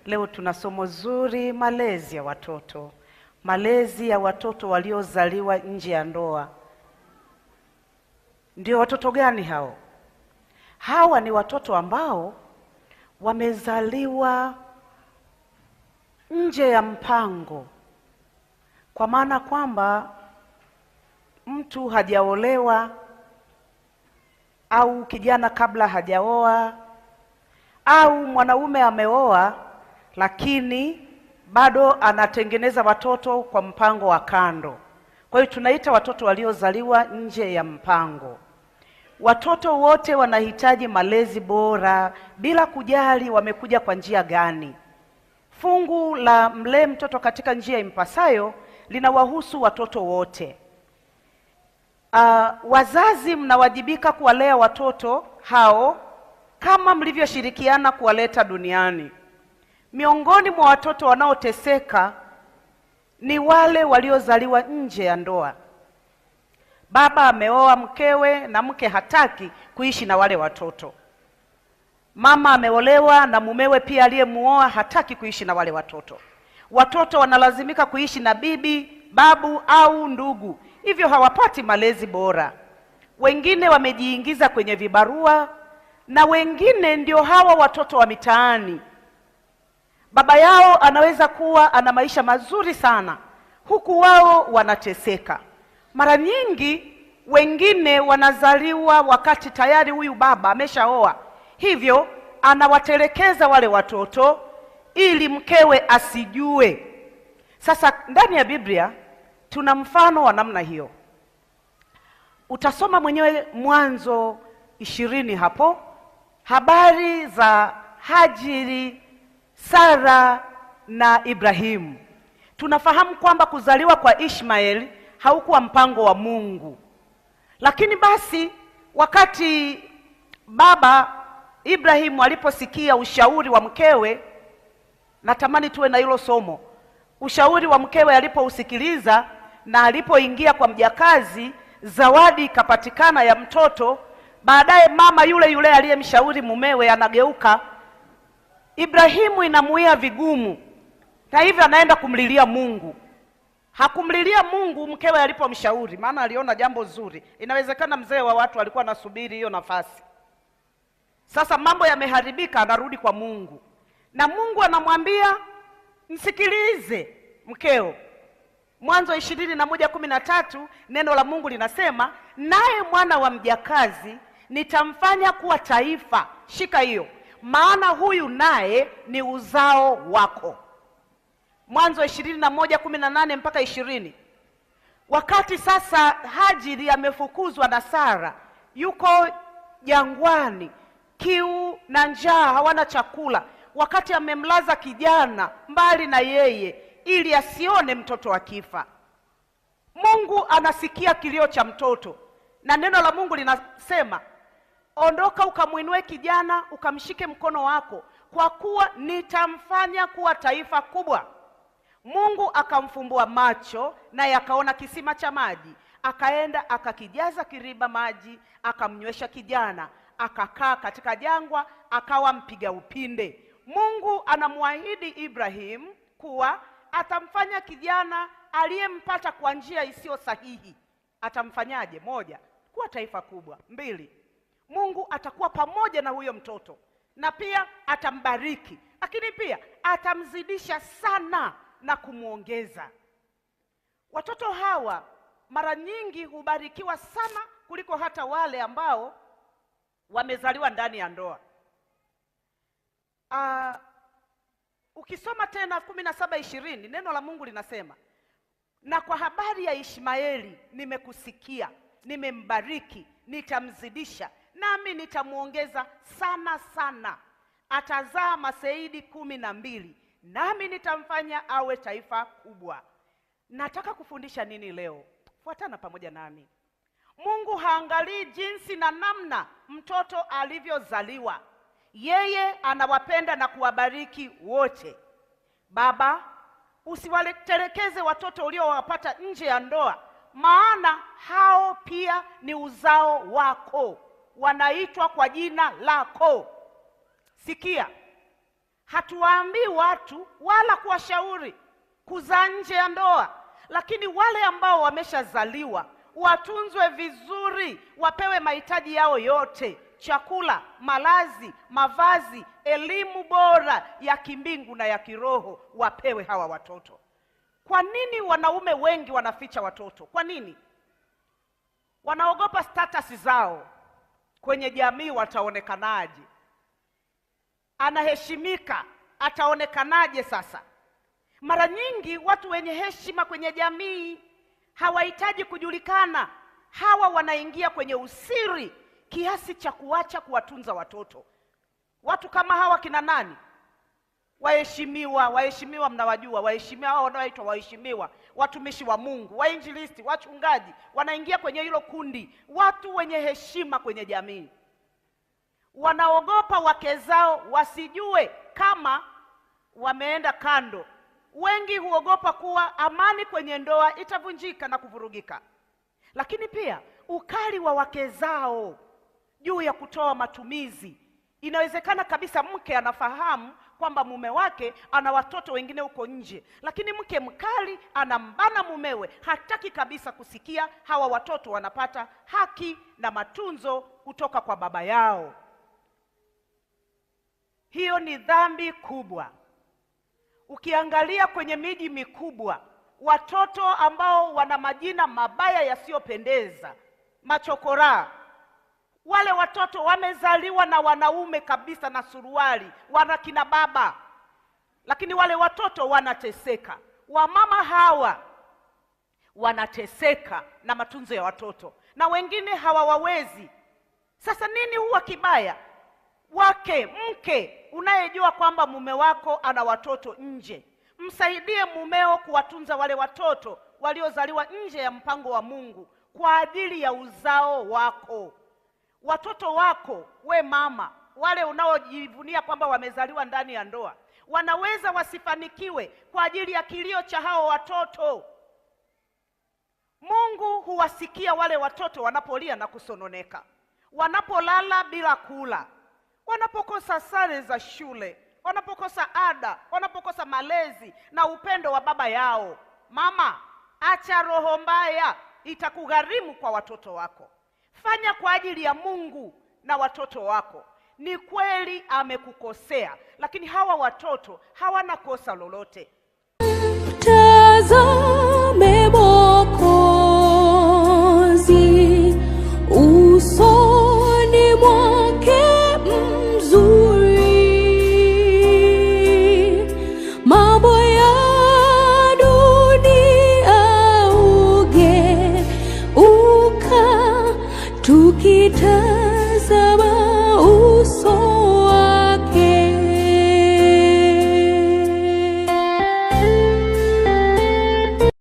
Leo tuna somo zuri, malezi ya watoto. Malezi ya watoto waliozaliwa nje ya ndoa. Ndio watoto gani hao? Hawa ni watoto ambao wamezaliwa nje ya mpango, kwa maana kwamba mtu hajaolewa au kijana kabla hajaoa au mwanaume ameoa lakini bado anatengeneza watoto kwa mpango wa kando. Kwa hiyo tunaita watoto waliozaliwa nje ya mpango. Watoto wote wanahitaji malezi bora bila kujali wamekuja kwa njia gani. Fungu la mlee mtoto katika njia impasayo linawahusu watoto wote. Wazazi mnawajibika kuwalea watoto hao kama mlivyoshirikiana kuwaleta duniani. Miongoni mwa watoto wanaoteseka ni wale waliozaliwa nje ya ndoa. Baba ameoa mkewe na mke hataki kuishi na wale watoto. Mama ameolewa na mumewe pia aliyemuoa hataki kuishi na wale watoto. Watoto wanalazimika kuishi na bibi, babu au ndugu. Hivyo hawapati malezi bora. Wengine wamejiingiza kwenye vibarua na wengine ndio hawa watoto wa mitaani. Baba yao anaweza kuwa ana maisha mazuri sana huku wao wanateseka. Mara nyingi wengine wanazaliwa wakati tayari huyu baba ameshaoa. Hivyo anawatelekeza wale watoto ili mkewe asijue. Sasa ndani ya Biblia tuna mfano wa namna hiyo. Utasoma mwenyewe Mwanzo 20 hapo, habari za Hajiri, Sara na Ibrahimu. Tunafahamu kwamba kuzaliwa kwa Ishmaeli haukuwa mpango wa Mungu. Lakini basi wakati baba Ibrahimu aliposikia ushauri wa mkewe, natamani tuwe na hilo somo. Ushauri wa mkewe alipousikiliza na alipoingia kwa mjakazi, zawadi ikapatikana ya mtoto. Baadaye mama yule yule aliyemshauri mumewe anageuka. Ibrahimu inamuia vigumu, na hivyo anaenda kumlilia Mungu. Hakumlilia Mungu mkewe alipomshauri, maana aliona jambo zuri. Inawezekana mzee wa watu alikuwa anasubiri hiyo nafasi. Sasa mambo yameharibika, anarudi kwa Mungu. Na Mungu anamwambia, msikilize mkeo. Mwanzo 21:13 neno la Mungu linasema, naye mwana wa mjakazi nitamfanya kuwa taifa. Shika hiyo. Maana huyu naye ni uzao wako. Mwanzo 21:18 mpaka 20. Wakati sasa Hajiri amefukuzwa na Sara, yuko jangwani, kiu na njaa, hawana chakula. Wakati amemlaza kijana mbali na yeye ili asione mtoto akifa. Mungu anasikia kilio cha mtoto, na neno la Mungu linasema, ondoka ukamwinue kijana, ukamshike mkono wako, kwa kuwa nitamfanya kuwa taifa kubwa. Mungu akamfumbua macho, naye akaona kisima cha maji. Akaenda akakijaza kiriba maji, akamnywesha kijana. Akakaa katika jangwa, akawa mpiga upinde. Mungu anamwahidi Ibrahim kuwa atamfanya kijana aliyempata kwa njia isiyo sahihi. Atamfanyaje? 1, kuwa taifa kubwa. 2, Mungu atakuwa pamoja na huyo mtoto na pia atambariki, lakini pia atamzidisha sana na kumuongeza. Watoto hawa mara nyingi hubarikiwa sana kuliko hata wale ambao wamezaliwa ndani ya ndoa. Ukisoma tena 17:20 neno la Mungu linasema, na kwa habari ya Ishmaeli nimekusikia, nimembariki, nitamzidisha, nami nitamuongeza sana sana. Atazaa maseidi 12, nami nitamfanya awe taifa kubwa. Nataka kufundisha nini leo? Fuatana pamoja nami. Mungu haangalii jinsi na namna mtoto alivyozaliwa. Yeye anawapenda na kuwabariki wote. Baba, usiwatelekeze watoto uliowapata nje ya ndoa, maana hao pia ni uzao wako, wanaitwa kwa jina lako. Sikia, Hatuwaambii watu wala kuwashauri kuzaa nje ya ndoa, lakini wale ambao wameshazaliwa watunzwe vizuri, wapewe mahitaji yao yote: chakula, malazi, mavazi, elimu bora ya kimbingu na ya kiroho, wapewe hawa watoto. Kwa nini wanaume wengi wanaficha watoto? Kwa nini? Wanaogopa status zao kwenye jamii, wataonekanaje? Anaheshimika, ataonekanaje sasa? Mara nyingi watu wenye heshima kwenye jamii hawahitaji kujulikana. Hawa wanaingia kwenye usiri kiasi cha kuacha kuwatunza watoto. Watu kama hawa kina nani? Waheshimiwa. Waheshimiwa mnawajua, waheshimiwa hao wanaoitwa waheshimiwa, watumishi wa Mungu, wainjilisti, wachungaji, wanaingia kwenye hilo kundi. Watu wenye heshima kwenye jamii wanaogopa wake zao wasijue kama wameenda kando. Wengi huogopa kuwa amani kwenye ndoa itavunjika na kuvurugika. Lakini pia ukali wa wake zao juu ya kutoa matumizi. Inawezekana kabisa mke anafahamu kwamba mume wake ana watoto wengine huko nje, lakini mke mkali anambana mumewe, hataki kabisa kusikia hawa watoto wanapata haki na matunzo kutoka kwa baba yao. Hiyo ni dhambi kubwa. Ukiangalia kwenye miji mikubwa, watoto ambao wana majina mabaya yasiyopendeza, machokora, wale watoto wamezaliwa na wanaume kabisa na suruali, wana kina baba, lakini wale watoto wanateseka. Wamama hawa wanateseka na matunzo ya watoto, na wengine hawawezi. Sasa nini huwa kibaya? Mke unayejua kwamba mume wako ana watoto nje, msaidie mumeo kuwatunza wale watoto waliozaliwa nje ya mpango wa Mungu kwa ajili ya uzao wako. Watoto wako, we mama, wale unaojivunia kwamba wamezaliwa ndani ya ndoa, wanaweza wasifanikiwe kwa ajili ya kilio cha hao watoto. Mungu huwasikia wale watoto wanapolia na kusononeka, wanapolala bila kula, wanapokosa sare za shule, wanapokosa ada, wanapokosa malezi na upendo wa baba yao. Mama, acha roho mbaya, itakugharimu kwa watoto wako. Fanya kwa ajili ya Mungu na watoto wako. Ni kweli amekukosea, lakini hawa watoto hawana kosa lolote. Tazame Mwokozi, usoni mwake mzuri, mambo ya dunia ugeuka, tukitazama uso